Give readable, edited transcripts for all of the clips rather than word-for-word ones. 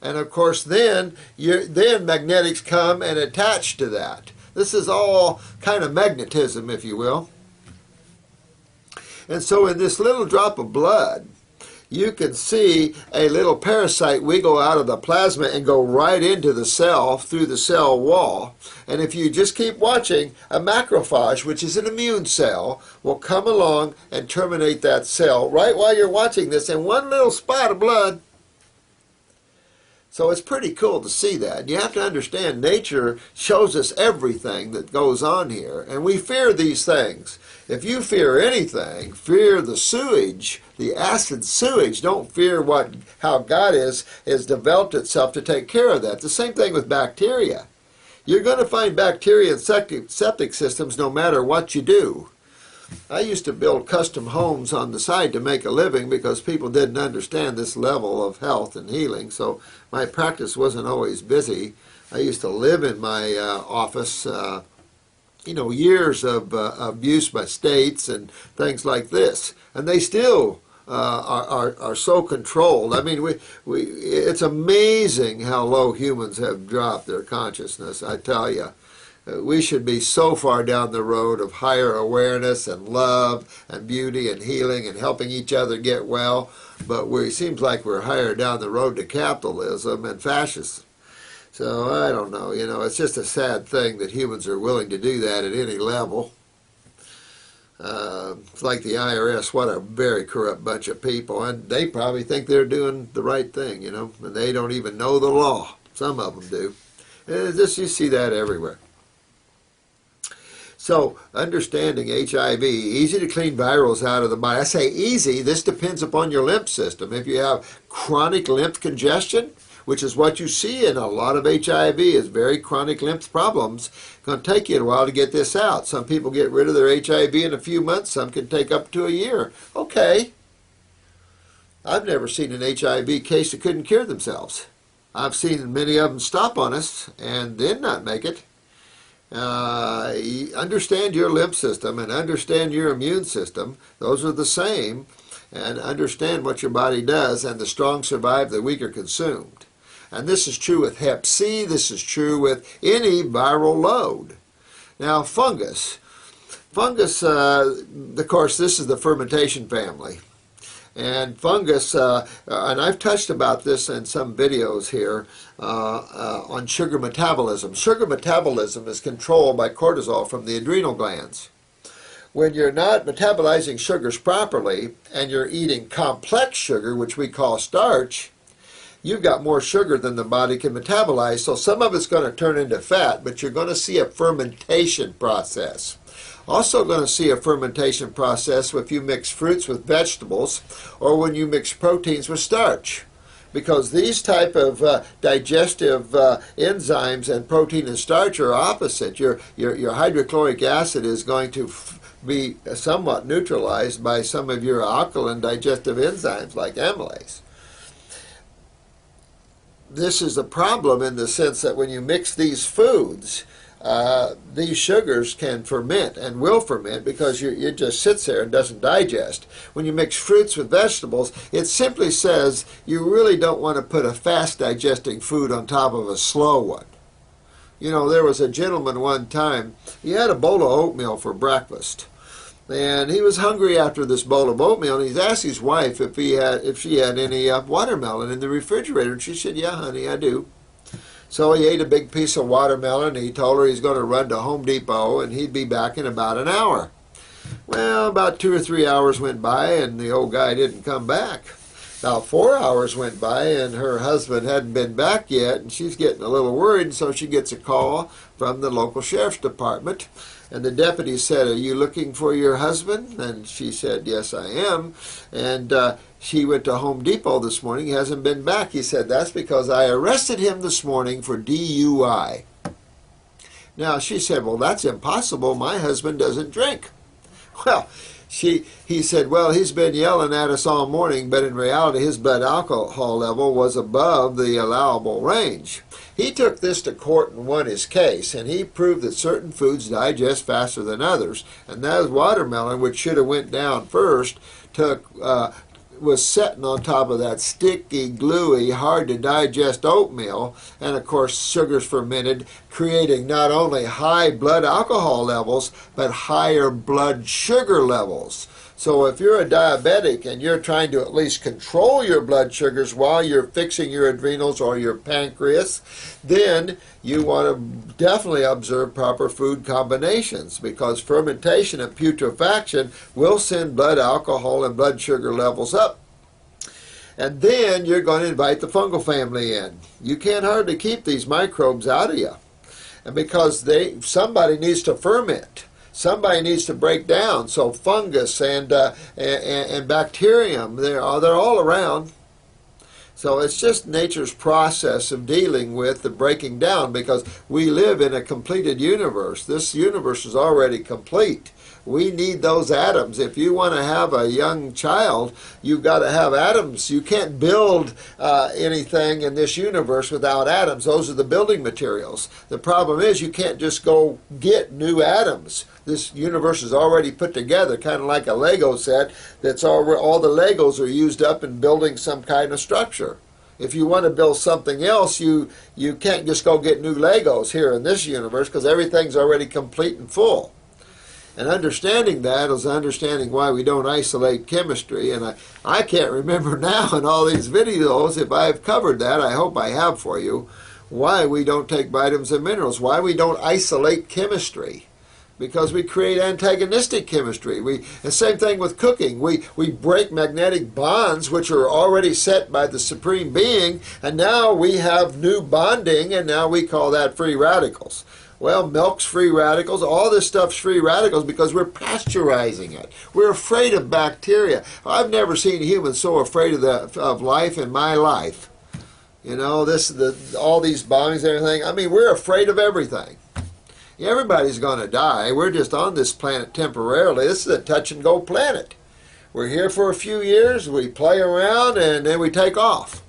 And of course then magnetics come and attach to that. This is all kind of magnetism, if you will. And so in this little drop of blood, you can see a little parasite wiggle out of the plasma and go right into the cell through the cell wall. And if you just keep watching, a macrophage, which is an immune cell, will come along and terminate that cell right while you're watching this in one little spot of blood. So it's pretty cool to see that. And you have to understand nature shows us everything that goes on here. And we fear these things. If you fear anything, fear the sewage, the acid sewage. Don't fear how God has developed itself to take care of that. The same thing with bacteria. You're going to find bacteria in septic systems no matter what you do. I used to build custom homes on the side to make a living because people didn't understand this level of health and healing, so my practice wasn't always busy. I used to live in my office, years of abuse by states and things like this, and they still are so controlled. I mean, it's amazing how low humans have dropped their consciousness, I tell you. We should be so far down the road of higher awareness and love and beauty and healing and helping each other get well, but it seems like we're higher down the road to capitalism and fascism. So I don't know, it's just a sad thing that humans are willing to do that at any level. It's like the IRS, what a very corrupt bunch of people, and they probably think they're doing the right thing, and they don't even know the law. Some of them do. And you see that everywhere. So, understanding HIV, easy to clean virals out of the body. I say easy, this depends upon your lymph system. If you have chronic lymph congestion, which is what you see in a lot of HIV, is very chronic lymph problems, it's going to take you a while to get this out. Some people get rid of their HIV in a few months, some can take up to a year. Okay. I've never seen an HIV case that couldn't cure themselves. I've seen many of them stop on us and then not make it. Understand your lymph system and understand your immune system. Those are the same. And understand what your body does, and the strong survive, the weak are consumed. And this is true with Hep C. This is true with any viral load. Now, fungus. Fungus, of course, this is the fermentation family. And fungus, and I've touched about this in some videos here on sugar metabolism. Sugar metabolism is controlled by cortisol from the adrenal glands. When you're not metabolizing sugars properly and you're eating complex sugar, which we call starch, you've got more sugar than the body can metabolize. So some of it's going to turn into fat, but you're going to see a fermentation process. Also going to see a fermentation process if you mix fruits with vegetables or when you mix proteins with starch. Because these type of digestive enzymes and protein and starch are opposite. Your hydrochloric acid is going to be somewhat neutralized by some of your alkaline digestive enzymes like amylase. This is a problem in the sense that when you mix these foods, these sugars can ferment and will ferment because it just sits there and doesn't digest. When you mix fruits with vegetables, it simply says you really don't want to put a fast digesting food on top of a slow one. There was a gentleman one time, he had a bowl of oatmeal for breakfast. And he was hungry after this bowl of oatmeal, and he asked his wife if she had any watermelon in the refrigerator. And she said, "Yeah, honey, I do." So he ate a big piece of watermelon, and he told her he's going to run to Home Depot, and he'd be back in about an hour. Well, about 2 or 3 hours went by, and the old guy didn't come back. About 4 hours went by, and her husband hadn't been back yet, and she's getting a little worried, so she gets a call from the local sheriff's department. And the deputy said, "Are you looking for your husband?" And she said, "Yes, I am." And she went to Home Depot this morning. He hasn't been back. He said, "That's because I arrested him this morning for DUI." Now, she said, "Well, that's impossible. My husband doesn't drink." Well, he said, "Well, he's been yelling at us all morning, but in reality his blood alcohol level was above the allowable range." He took this to court and won his case, and he proved that certain foods digest faster than others. And that watermelon, which should have went down first, took was sitting on top of that sticky, gluey, hard to digest oatmeal, and of course sugars fermented, creating not only high blood alcohol levels but higher blood sugar levels. So if you're a diabetic and you're trying to at least control your blood sugars while you're fixing your adrenals or your pancreas, then you want to definitely observe proper food combinations, because fermentation and putrefaction will send blood alcohol and blood sugar levels up. And then you're going to invite the fungal family in. You can't hardly keep these microbes out of you, and because somebody needs to ferment. Somebody needs to break down. So fungus and bacterium, they're all around. So it's just nature's process of dealing with the breaking down, because we live in a completed universe. This universe is already complete. We need those atoms. If you want to have a young child, you've got to have atoms. You can't build anything in this universe without atoms. Those are the building materials. The problem is you can't just go get new atoms. This universe is already put together, kind of like a Lego set. That's all the Legos are used up in building some kind of structure. If you want to build something else, you can't just go get new Legos here in this universe, because everything's already complete and full. And understanding that is understanding why we don't isolate chemistry. And I can't remember now in all these videos if I've covered that. I hope I have for you. Why we don't take vitamins and minerals. Why we don't isolate chemistry. Because we create antagonistic chemistry. The same thing with cooking. We break magnetic bonds which are already set by the Supreme Being. And now we have new bonding, and now we call that free radicals. Well, milk's free radicals. All this stuff's free radicals because we're pasteurizing it. We're afraid of bacteria. I've never seen humans so afraid of life in my life. You know, all these bombings and everything. I mean, we're afraid of everything. Everybody's going to die. We're just on this planet temporarily. This is a touch-and-go planet. We're here for a few years, we play around, and then we take off.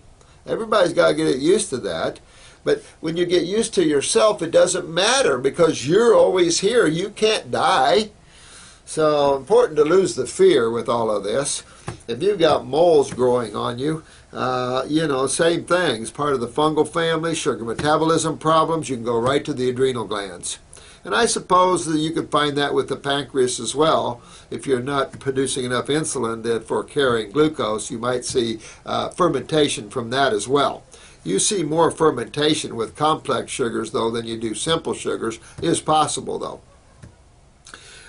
Everybody's got to get used to that. But when you get used to yourself, it doesn't matter, because you're always here. You can't die. So important to lose the fear with all of this. If you've got moles growing on you, same things. Part of the fungal family, sugar metabolism problems, you can go right to the adrenal glands. And I suppose that you could find that with the pancreas as well. If you're not producing enough insulin for carrying glucose, you might see fermentation from that as well. You see more fermentation with complex sugars, though, than you do simple sugars. Is possible, though.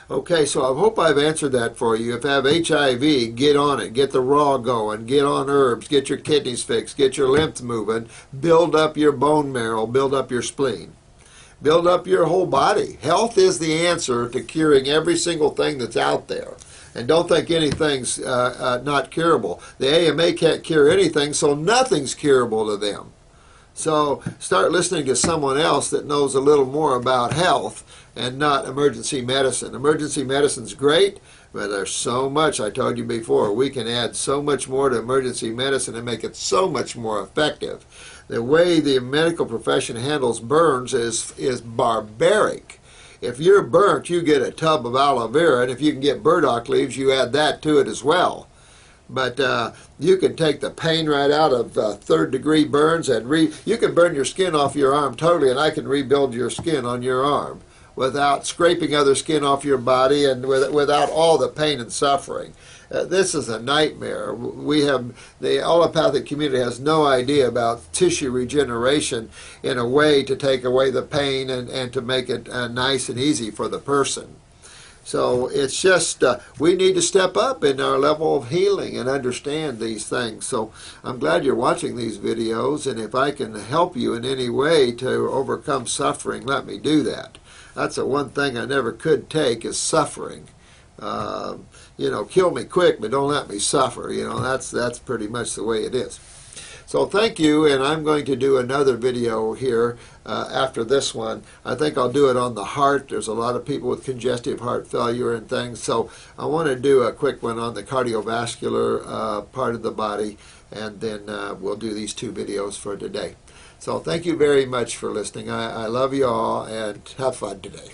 Okay, so I hope I've answered that for you. If you have HIV, get on it. Get the raw going. Get on herbs. Get your kidneys fixed. Get your lymph moving. Build up your bone marrow. Build up your spleen. Build up your whole body. Health is the answer to curing every single thing that's out there. And don't think anything's not curable. The AMA can't cure anything, so nothing's curable to them. So start listening to someone else that knows a little more about health and not emergency medicine. Emergency medicine's great, but there's so much, I told you before, we can add so much more to emergency medicine and make it so much more effective. The way the medical profession handles burns is barbaric. If you're burnt, you get a tub of aloe vera, and if you can get burdock leaves, you add that to it as well. But you can take the pain right out of third-degree burns, and you can burn your skin off your arm totally, and I can rebuild your skin on your arm without scraping other skin off your body and without all the pain and suffering. This is a nightmare. The allopathic community has no idea about tissue regeneration in a way to take away the pain and to make it nice and easy for the person. So it's just, we need to step up in our level of healing and understand these things. So I'm glad you're watching these videos, and if I can help you in any way to overcome suffering, let me do that. That's the one thing I never could take, is suffering. Kill me quick, but don't let me suffer. That's pretty much the way it is. So thank you, and I'm going to do another video here after this one. I think I'll do it on the heart. There's a lot of people with congestive heart failure and things, so I want to do a quick one on the cardiovascular part of the body, and then we'll do these two videos for today. So thank you very much for listening. I love you all, and have fun today.